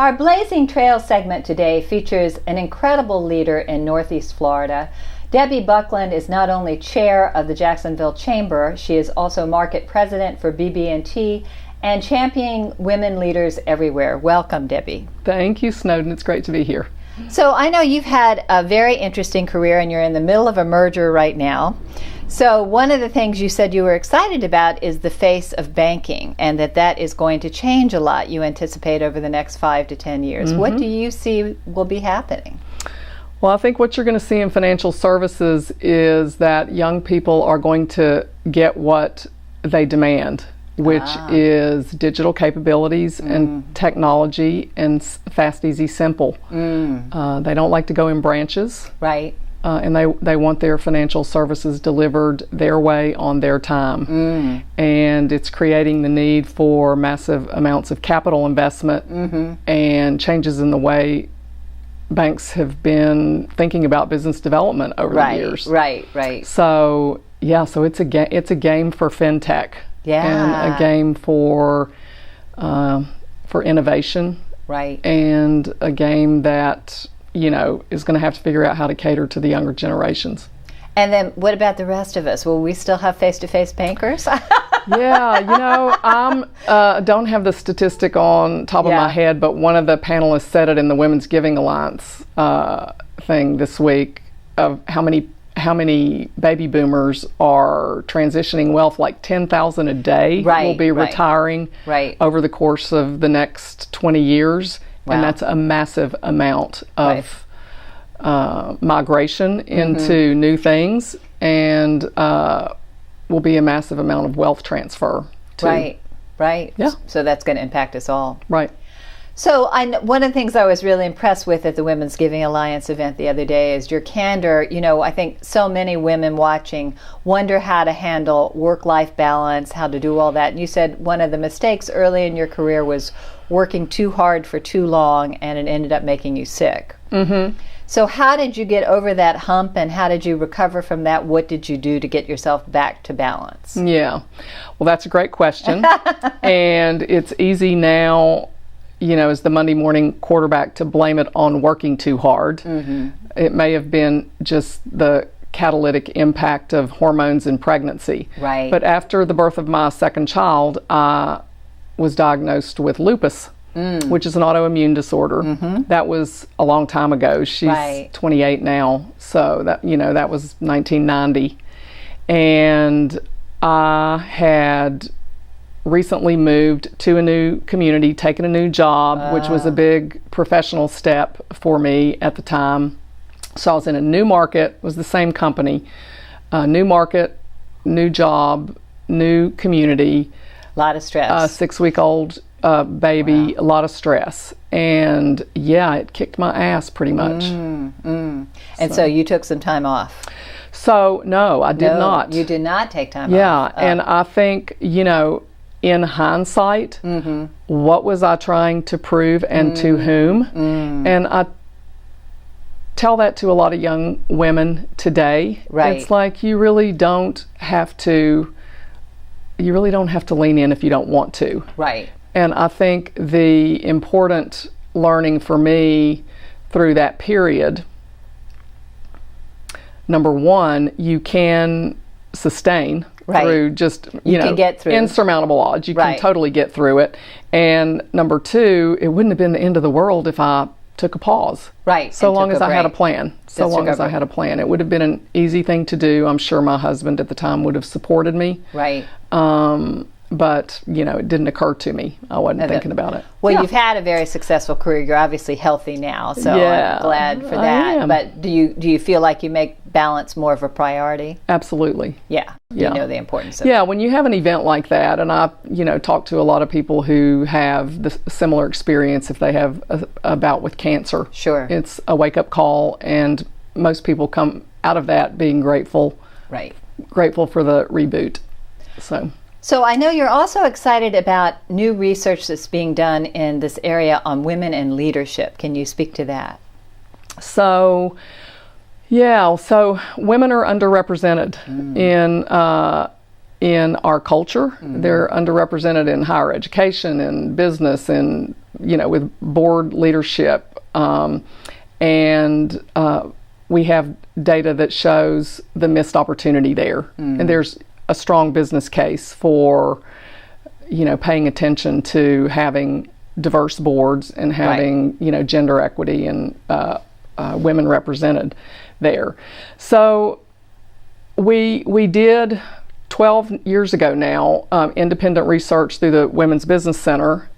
Our Blazing Trail segment today features an incredible leader in Northeast Florida. Debbie Buckland is not only chair of the Jacksonville Chamber, she is also market president for BB&T and championing women leaders everywhere. Welcome, Debbie. Thank you, Snowden. It's great to be here. So I know you've had a very interesting career and you're in the middle of a merger right now. So one of the things you said you were excited about is the face of banking, and that is going to change a lot, you anticipate, over the next 5 to 10 years. Mm-hmm. What do you see will be happening? Well, I think what you're going to see in financial services is that young people are going to get what they demand, which is digital capabilities and technology and fast, easy, simple. They don't like to go in branches. Right. And they want their financial services delivered their way on their time. And it's creating the need for massive amounts of capital investment and changes in the way banks have been thinking about business development over the years. Right. So it's a game for fintech. Yeah. And a game for innovation. Right. And a game that is going to have to figure out how to cater to the younger generations. And then what about the rest of us? Will we still have face-to-face bankers? Yeah, I don't have the statistic on top of my head, but one of the panelists said it in the Women's Giving Alliance thing this week of how many baby boomers are transitioning wealth, like 10,000 a day will be retiring over the course of the next 20 years. Wow. And that's a massive amount of migration into new things, and will be a massive amount of wealth transfer too. Right. Yeah. So that's going to impact us all. Right. So one of the things I was really impressed with at the Women's Giving Alliance event the other day is your candor. I think so many women watching wonder how to handle work-life balance, how to do all that. And you said one of the mistakes early in your career was working too hard for too long, and it ended up making you sick. Mm-hmm. So how did you get over that hump, and how did you recover from that? What did you do to get yourself back to balance? Yeah. Well, that's a great question. And it's easy now, as the Monday morning quarterback, to blame it on working too hard. Mm-hmm. It may have been just the catalytic impact of hormones in pregnancy. Right. But after the birth of my second child, I was diagnosed with lupus, which is an autoimmune disorder. Mm-hmm. That was a long time ago. She's 28 now, so that was 1990. And I had recently moved to a new community, taken a new job, which was a big professional step for me at the time. So I was in a new market, was the same company, new market, new job, new community. A lot of stress. 6-week-old baby, a lot of stress. And it kicked my ass pretty much. And so you took some time off? So no, I did not. You did not take time off? Yeah, and I think, in hindsight, what was I trying to prove and to whom? And I tell that to a lot of young women today. Right. It's like you really don't have to lean in if you don't want to. Right. And I think the important learning for me through that period, number one, you can sustain through just, you can get through insurmountable odds. You can totally get through it. And number two, it wouldn't have been the end of the world if I took a pause. Right. So long as I had a plan. So long as I had a plan. It would have been an easy thing to do. I'm sure my husband at the time would have supported me. Right. But, it didn't occur to me. I wasn't thinking about it. Well, you've had a very successful career. You're obviously healthy now, so I'm glad for that. I am. But do you feel like you make balance more of a priority? Absolutely. Yeah. You know the importance of it. Yeah, when you have an event like that, and I, talk to a lot of people who have the similar experience if they have a bout with cancer. Sure. It's a wake-up call, and most people come out of that being grateful. Right. Grateful for the reboot. So I know you're also excited about new research that's being done in this area on women and leadership. Can you speak to that? So women are underrepresented in our culture. They're underrepresented in higher education, in business, in with board leadership, and we have data that shows the missed opportunity there, and there's a strong business case for paying attention to having diverse boards and having gender equity and women represented there. So we did 12 years ago now independent research through the Women's Business Center,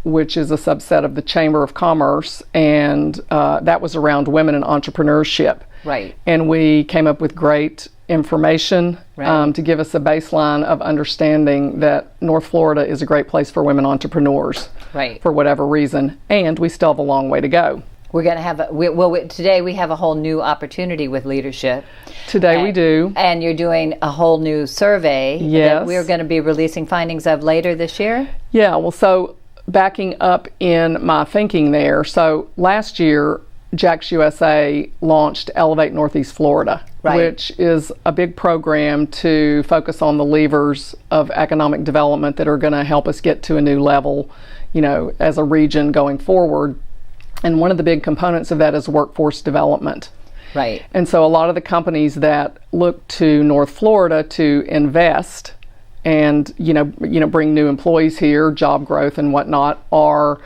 which is a subset of the Chamber of Commerce, and that was around women in entrepreneurship. Right. And we came up with great information to give us a baseline of understanding that North Florida is a great place for women entrepreneurs, for whatever reason, and we still have a long way to go. We're going to have today we have a whole new opportunity with leadership. Today we do. And you're doing a whole new survey that we're going to be releasing findings of later this year? Yeah, well, so backing up in my thinking there, so last year Jax USA launched Elevate Northeast Florida, which is a big program to focus on the levers of economic development that are going to help us get to a new level, as a region going forward. And one of the big components of that is workforce development. Right. And so a lot of the companies that look to North Florida to invest and bring new employees here, job growth and whatnot, are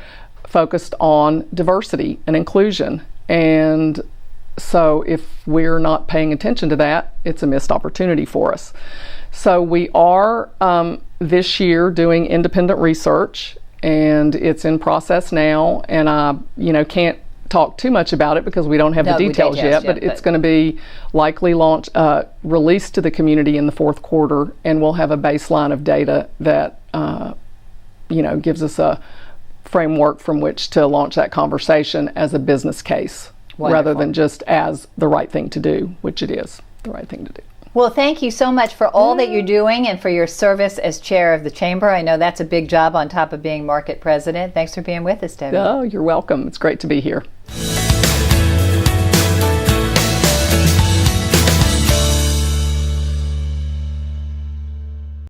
focused on diversity and inclusion. And so if we're not paying attention to that, it's a missed opportunity for us. So we are this year doing independent research, and it's in process now, and I can't talk too much about it because we don't have the details yet, but it's going to be likely released to the community in the fourth quarter, and we'll have a baseline of data that gives us a framework from which to launch that conversation as a business case. Wonderful. Rather than just as the right thing to do, which it is the right thing to do. Well, thank you so much for all that you're doing and for your service as chair of the chamber. I know that's a big job on top of being market president. Thanks for being with us, Debbie. Oh, you're welcome. It's great to be here.